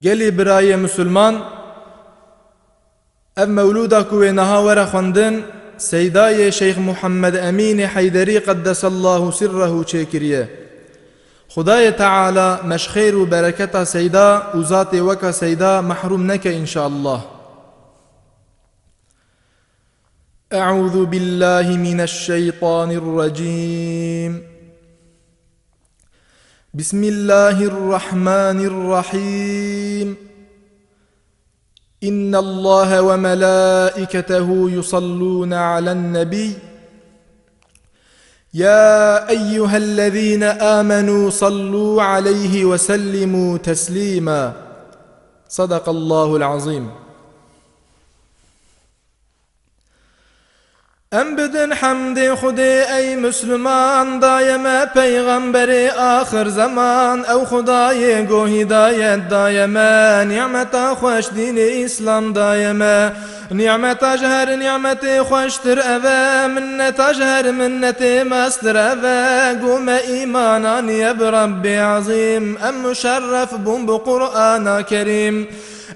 گلی برای مسلمان اف مولودا کوی نها ور خوندن سیدای شیخ محمد امین حیدری قدس الله سره چکریه. خدای تعالی مشخیر و برکت سیدا و ذات وک سیدا محروم نک ان شاء الله. أعوذ بالله من الشيطان الرجيم. بسم الله الرحمن الرحيم. إن الله وملائكته يصلون على النبي يا أيها الذين آمنوا صلوا عليه وسلموا تسليما. صدق الله العظيم. ام بدن حمد خدي ای مسلمان دایم پیغمبر آخر زمان او خدای گو هدایت دایم نعمت خوش دین اسلام دایم نعمت اجهر نعمت خوشتر اوه منت اجهر منت مستر اوه قوم ایمانان یب رب عظیم ام مشرف بوم بقرآن کریم.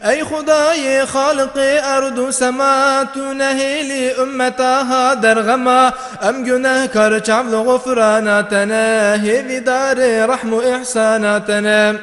ای خدای خالق ارض و سما تو نهیلی امتها در غما ام گناه کر چعبل غفراناتنا هیوی دار رحم و احساناتنا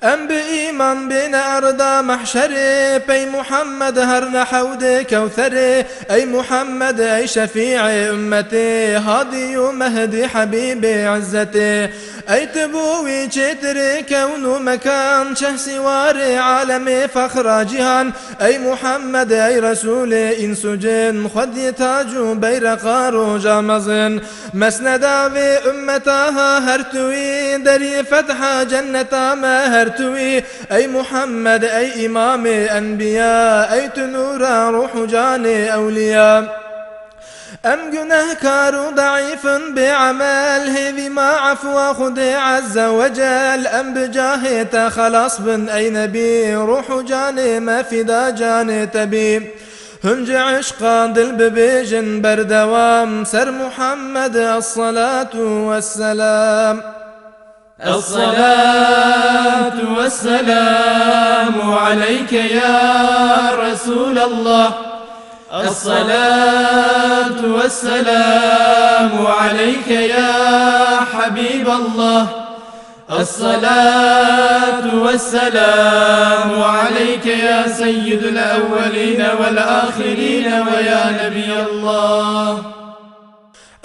ام بإيمان بين أرضا محشري بي محمد هر نحود كوثري أي محمد أي شفيع أمتي هادي ومهدي حبيبي عزتي أي تبوي جتري كون مكان شه سواري عالمي فخر جهان أي محمد أي رسول إنس جن خد تاج بيرقار جامزن مسندا في أمتها هرتوي دري فتح جنة ما هرتوي أي محمد أي إمام أنبياء أي تنور روح جان أولياء ام گناه کار ضعيف بعمل هذي ما عفو خدي عز وجل ام بجاهه خلاص بن اي نبي روح جاني ما فدا جاني تبي هنج عشق دل ببيجن بردوام سر محمد الصلاة والسلام. الصلاة والسلام عليك يا رسول الله. الصلاة والسلام عليك يا حبيب الله. الصلاة والسلام عليك يا سيد الأولين والآخرين ويا نبي الله.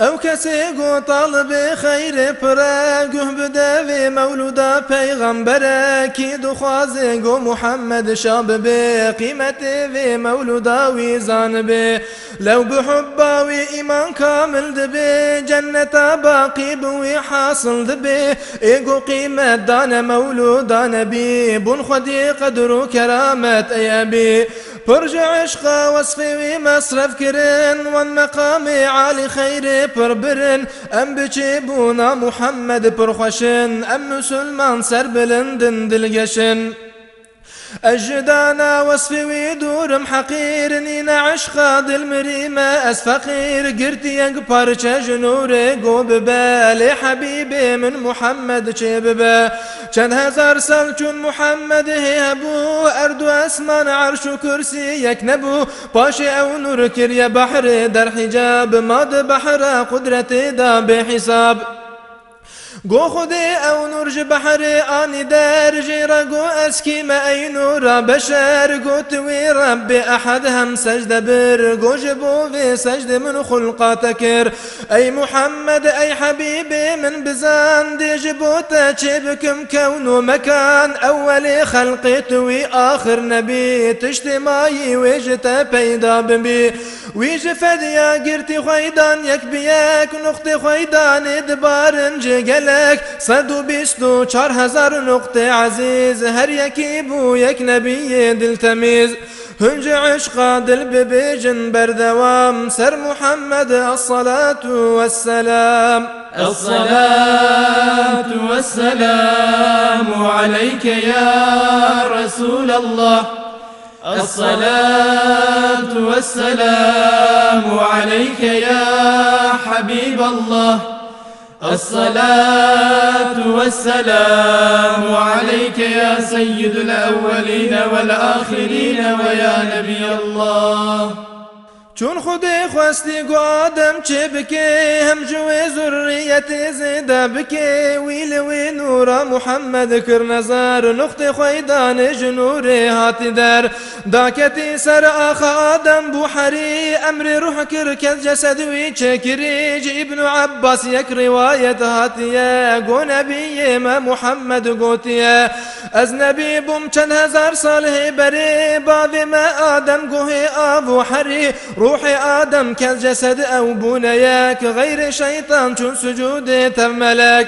او کسی گو طالب خیر پره گوه بده و مولودا پیغمبره کی دخوازه گو محمد شاب به قیمت و مولودا وی زانبه لو بحبا و ایمان کامل دبه جنتا باقی بوی حاصل دبه ایگو قیمت دان مولودا نبی بون خودی قدر و کرامت ای ابی پرج عشق وصفي مصرف كرن والمقام عالي خير بربرن ام بجيبونا محمد برخشن ام مسلمان سر بلندن دلقشن الجدانا وصفي ويدورم حقير نينا عشقا دل مريمة أس فقير قرتي ينقبر جنوري قوب بالي حبيبي من محمد شببا كان هزار سلجون محمد هي أبو أرض أسمان عرش كرسي يكنبو باشي أو نور كريا بحر در حجاب ماد بحر قدرتي دا بحساب گو خودی او نور بحر آنی در جیرا گو اسکی ما ای نور بشر گو توی رب احد هم سجد بر گو جبو في سجد من خلقات كر ای محمد ای حبیبی من بزان دی جبوتا چه بکم کون و مکان اول خلقی توی آخر نبی تجتماعی ویجتا پیدا ببی ویج فدیا گرتی خویدان یک بیک نقطه خویدان ادبارن جگل صد و بیست و 4000 نقطه عزیز هر یکی بو یک نبی دلتمیز هنج عشق دل ببیجن بردوام سر محمد الصلاة والسلام. الصلاة والسلام عليك يا رسول الله. الصلاة والسلام عليك يا حبيب الله. الصلاة والسلام عليك يا سيد الأولين والآخرين ويا نبي الله. چون خودی خواستی گادم چه بکی هم جوی ذریت زیده بکی ویلوی نورا محمد کر نظر نقط خویدان جنور هاتی در داکتی سر آخا آدم بوحری امر روح کر کد جسد وی چکریج ابن عباس یک روایت هاتیه گو نبی ما محمد گوتیه از نبی بوم چند هزار ساله بری باوی ما آدم گوه آبو حری روح آدم كالجسد أو بنياك غير شيطان چون سجود تملك